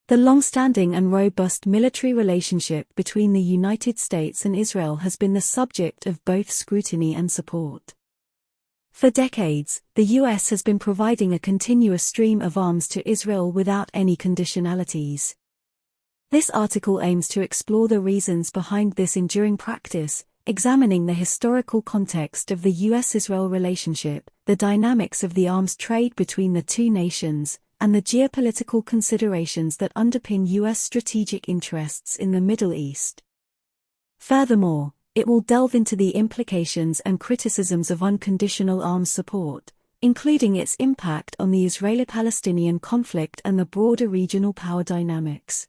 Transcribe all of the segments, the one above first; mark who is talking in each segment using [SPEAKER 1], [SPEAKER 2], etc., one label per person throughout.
[SPEAKER 1] The long-standing and robust military relationship between the United States and Israel has been the subject of both scrutiny and support. For decades, the U.S. has been providing a continuous stream of arms to Israel without any conditionalities. This article aims to explore the reasons behind this enduring practice, examining the historical context of the U.S.-Israel relationship, the dynamics of the arms trade between the two nations, and the geopolitical considerations that underpin U.S. strategic interests in the Middle East. Furthermore, it will delve into the implications and criticisms of unconditional arms support, including its impact on the Israeli-Palestinian conflict and the broader regional power dynamics.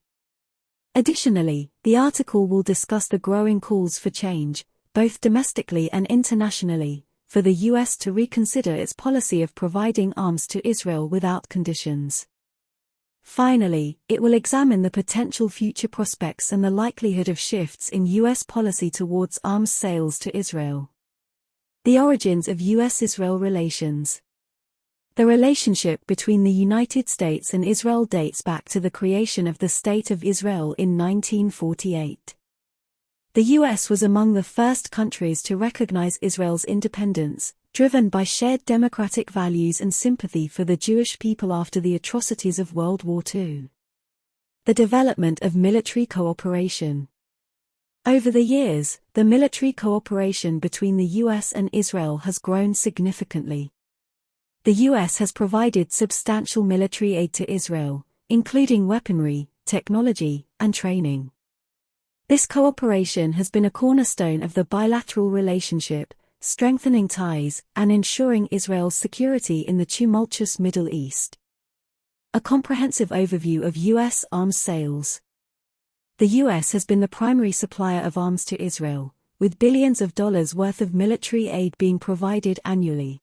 [SPEAKER 1] Additionally, the article will discuss the growing calls for change, both domestically and internationally, for the U.S. to reconsider its policy of providing arms to Israel without conditions. Finally, it will examine the potential future prospects and the likelihood of shifts in U.S. policy towards arms sales to Israel. The origins of U.S.-Israel relations. The relationship between the United States and Israel dates back to the creation of the State of Israel in 1948. The U.S. was among the first countries to recognize Israel's independence, driven by shared democratic values and sympathy for the Jewish people after the atrocities of World War II. The development of military cooperation. Over the years, the military cooperation between the U.S. and Israel has grown significantly. The U.S. has provided substantial military aid to Israel, including weaponry, technology, and training. This cooperation has been a cornerstone of the bilateral relationship, strengthening ties and ensuring Israel's security in the tumultuous Middle East. A comprehensive overview of U.S. arms sales. The U.S. has been the primary supplier of arms to Israel, with billions of dollars worth of military aid being provided annually.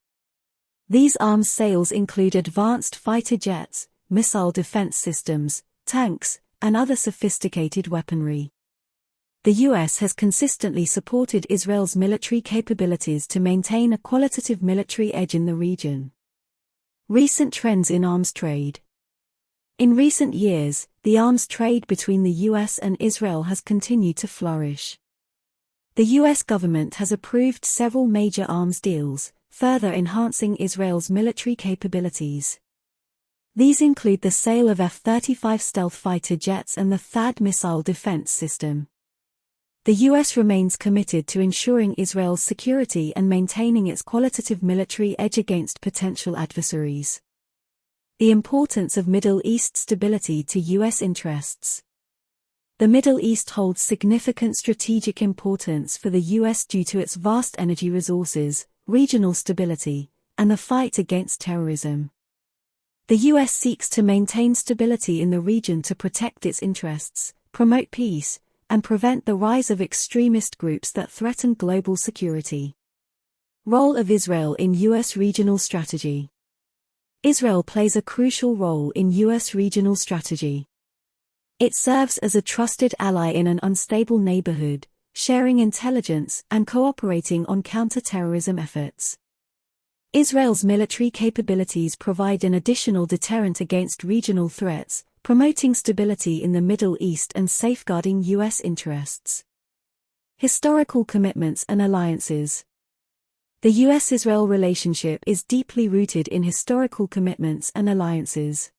[SPEAKER 1] These arms sales include advanced fighter jets, missile defense systems, tanks, and other sophisticated weaponry. The U.S. has consistently supported Israel's military capabilities to maintain a qualitative military edge in the region. Recent trends in arms trade. In recent years, the arms trade between the U.S. and Israel has continued to flourish. The U.S. government has approved several major arms deals, further enhancing Israel's military capabilities. These include the sale of F-35 stealth fighter jets and the THAAD missile defense system. The U.S. remains committed to ensuring Israel's security and maintaining its qualitative military edge against potential adversaries. The importance of Middle East stability to U.S. interests. The Middle East holds significant strategic importance for the U.S. due to its vast energy resources, regional stability, and the fight against terrorism. The U.S. seeks to maintain stability in the region to protect its interests, promote peace, and prevent the rise of extremist groups that threaten global security. Role of Israel in U.S. regional strategy. Israel plays a crucial role in U.S. regional strategy. It serves as a trusted ally in an unstable neighborhood, sharing intelligence and cooperating on counter-terrorism efforts. Israel's military capabilities provide an additional deterrent against regional threats, promoting stability in the Middle East and safeguarding U.S. interests. Historical commitments and alliances. The U.S.-Israel relationship is deeply rooted in historical commitments and alliances.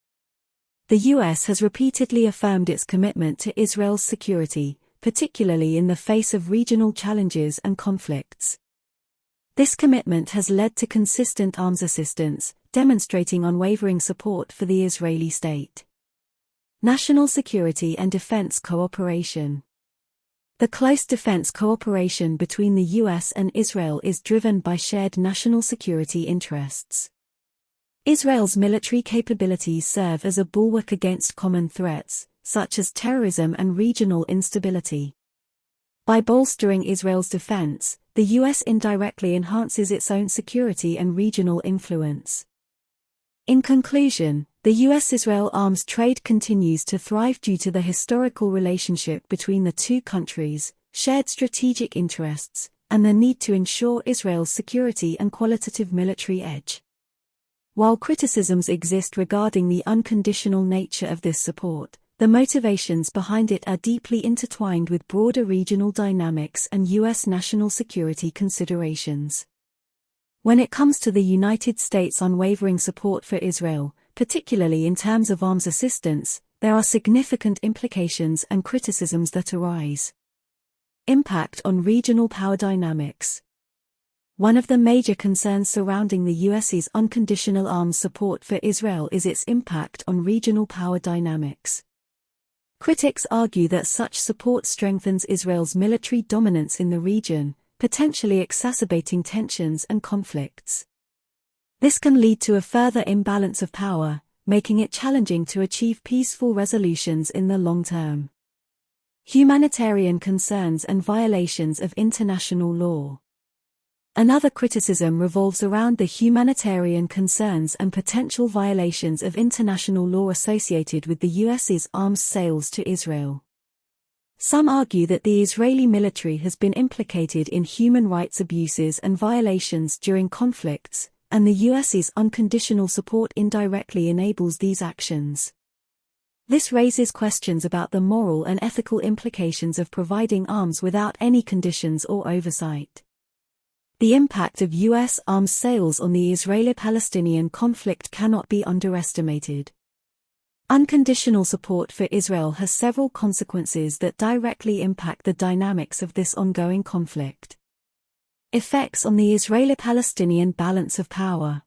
[SPEAKER 1] The U.S. has repeatedly affirmed its commitment to Israel's security, particularly in the face of regional challenges and conflicts. This commitment has led to consistent arms assistance, demonstrating unwavering support for the Israeli state. National security and defense cooperation. The close defense cooperation between the U.S. and Israel is driven by shared national security interests. Israel's military capabilities serve as a bulwark against common threats, such as terrorism and regional instability. By bolstering Israel's defense, the U.S. indirectly enhances its own security and regional influence. In conclusion, the U.S.-Israel arms trade continues to thrive due to the historical relationship between the two countries, shared strategic interests, and the need to ensure Israel's security and qualitative military edge. While criticisms exist regarding the unconditional nature of this support, the motivations behind it are deeply intertwined with broader regional dynamics and U.S. national security considerations. When it comes to the United States' unwavering support for Israel, particularly in terms of arms assistance, there are significant implications and criticisms that arise. Impact on regional power dynamics. One of the major concerns surrounding the US's unconditional arms support for Israel is its impact on regional power dynamics. Critics argue that such support strengthens Israel's military dominance in the region, potentially exacerbating tensions and conflicts. This can lead to a further imbalance of power, making it challenging to achieve peaceful resolutions in the long term. Humanitarian concerns and violations of international law. Another criticism revolves around the humanitarian concerns and potential violations of international law associated with the US's arms sales to Israel. Some argue that the Israeli military has been implicated in human rights abuses and violations during conflicts, and the US's unconditional support indirectly enables these actions. This raises questions about the moral and ethical implications of providing arms without any conditions or oversight. The impact of U.S. arms sales on the Israeli-Palestinian conflict cannot be underestimated. Unconditional support for Israel has several consequences that directly impact the dynamics of this ongoing conflict. Effects on the Israeli-Palestinian balance of power.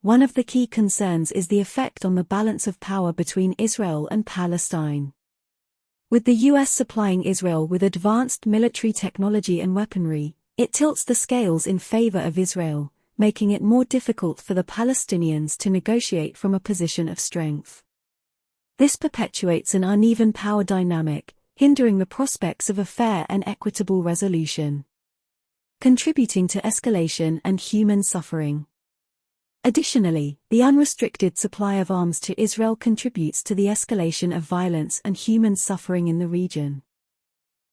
[SPEAKER 1] One of the key concerns is the effect on the balance of power between Israel and Palestine. With the U.S. supplying Israel with advanced military technology and weaponry, it tilts the scales in favor of Israel, making it more difficult for the Palestinians to negotiate from a position of strength. This perpetuates an uneven power dynamic, hindering the prospects of a fair and equitable resolution, contributing to escalation and human suffering. Additionally, the unrestricted supply of arms to Israel contributes to the escalation of violence and human suffering in the region.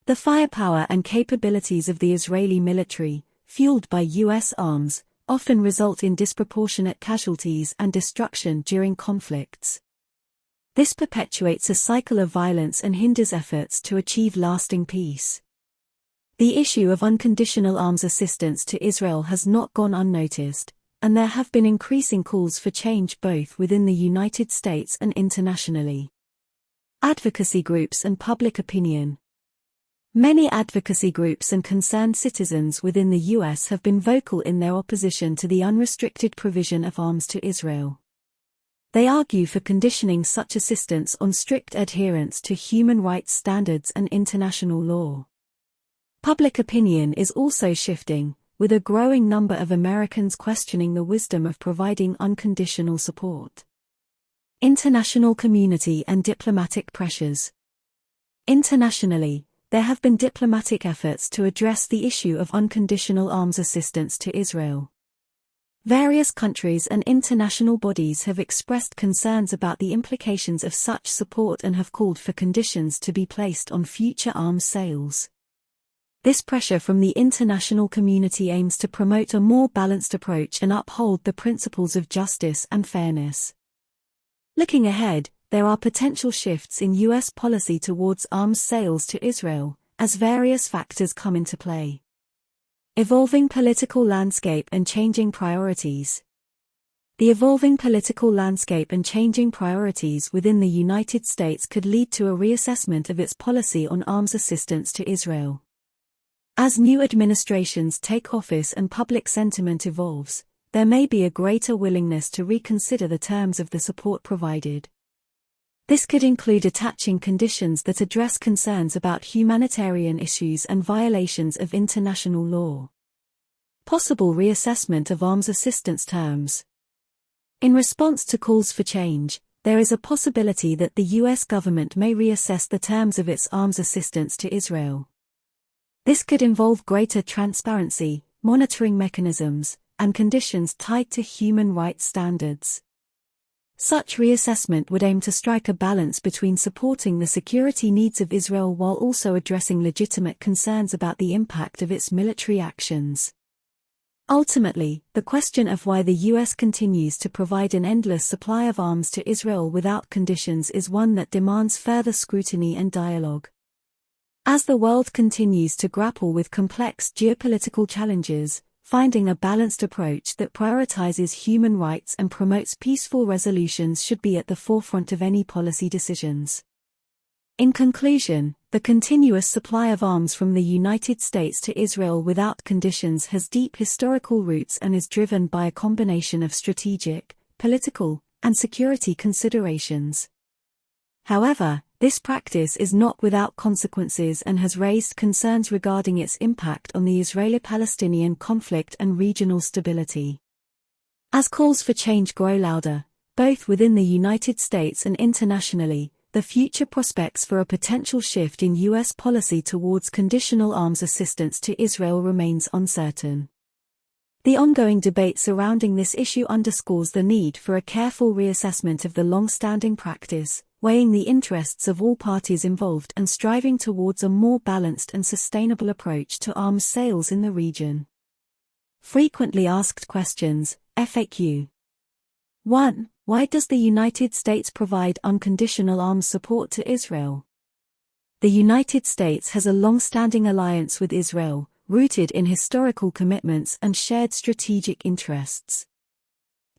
[SPEAKER 1] The firepower and capabilities of the Israeli military, fueled by U.S. arms, often result in disproportionate casualties and destruction during conflicts. This perpetuates a cycle of violence and hinders efforts to achieve lasting peace. The issue of unconditional arms assistance to Israel has not gone unnoticed, and there have been increasing calls for change both within the United States and internationally. Advocacy groups and public opinion. Many advocacy groups and concerned citizens within the U.S. have been vocal in their opposition to the unrestricted provision of arms to Israel. They argue for conditioning such assistance on strict adherence to human rights standards and international law. Public opinion is also shifting, with a growing number of Americans questioning the wisdom of providing unconditional support. International community and diplomatic pressures. Internationally, there have been diplomatic efforts to address the issue of unconditional arms assistance to Israel. Various countries and international bodies have expressed concerns about the implications of such support and have called for conditions to be placed on future arms sales. This pressure from the international community aims to promote a more balanced approach and uphold the principles of justice and fairness. Looking ahead, there are potential shifts in U.S. policy towards arms sales to Israel, as various factors come into play. Evolving political landscape and changing priorities. The evolving political landscape and changing priorities within the United States could lead to a reassessment of its policy on arms assistance to Israel. As new administrations take office and public sentiment evolves, there may be a greater willingness to reconsider the terms of the support provided. This could include attaching conditions that address concerns about humanitarian issues and violations of international law. Possible reassessment of arms assistance terms. In response to calls for change, there is a possibility that the U.S. government may reassess the terms of its arms assistance to Israel. This could involve greater transparency, monitoring mechanisms, and conditions tied to human rights standards. Such reassessment would aim to strike a balance between supporting the security needs of Israel while also addressing legitimate concerns about the impact of its military actions. Ultimately, the question of why the US continues to provide an endless supply of arms to Israel without conditions is one that demands further scrutiny and dialogue. As the world continues to grapple with complex geopolitical challenges, finding a balanced approach that prioritizes human rights and promotes peaceful resolutions should be at the forefront of any policy decisions. In conclusion, the continuous supply of arms from the United States to Israel without conditions has deep historical roots and is driven by a combination of strategic, political, and security considerations. However, this practice is not without consequences and has raised concerns regarding its impact on the Israeli-Palestinian conflict and regional stability. As calls for change grow louder, both within the United States and internationally, the future prospects for a potential shift in U.S. policy towards conditional arms assistance to Israel remains uncertain. The ongoing debate surrounding this issue underscores the need for a careful reassessment of the long-standing practice, weighing the interests of all parties involved and striving towards a more balanced and sustainable approach to arms sales in the region. Frequently asked questions, FAQ. 1. Why does the United States provide unconditional arms support to Israel? The United States has a long-standing alliance with Israel, rooted in historical commitments and shared strategic interests.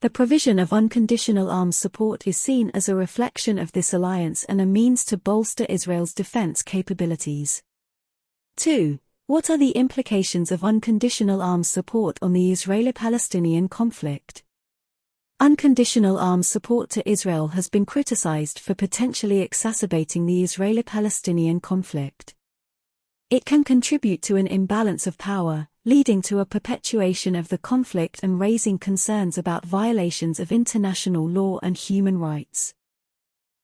[SPEAKER 1] The provision of unconditional arms support is seen as a reflection of this alliance and a means to bolster Israel's defense capabilities. 2. What are the implications of unconditional arms support on the Israeli-Palestinian conflict? Unconditional arms support to Israel has been criticized for potentially exacerbating the Israeli-Palestinian conflict. It can contribute to an imbalance of power, leading to a perpetuation of the conflict and raising concerns about violations of international law and human rights.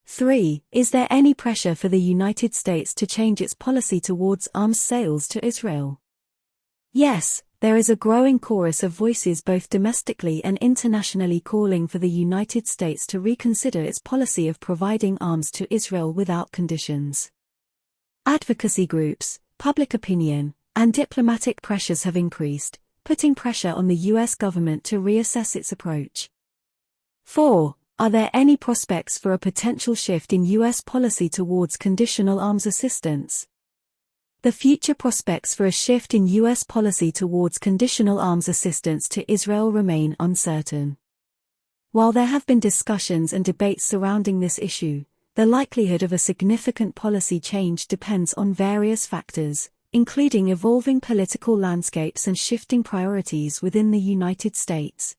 [SPEAKER 1] 3. Is there any pressure for the United States to change its policy towards arms sales to Israel? Yes, there is a growing chorus of voices both domestically and internationally calling for the United States to reconsider its policy of providing arms to Israel without conditions. Advocacy groups, public opinion, and diplomatic pressures have increased, putting pressure on the U.S. government to reassess its approach. 4. Are there any prospects for a potential shift in U.S. policy towards conditional arms assistance? The future prospects for a shift in U.S. policy towards conditional arms assistance to Israel remain uncertain. While there have been discussions and debates surrounding this issue, the likelihood of a significant policy change depends on various factors, including evolving political landscapes and shifting priorities within the United States.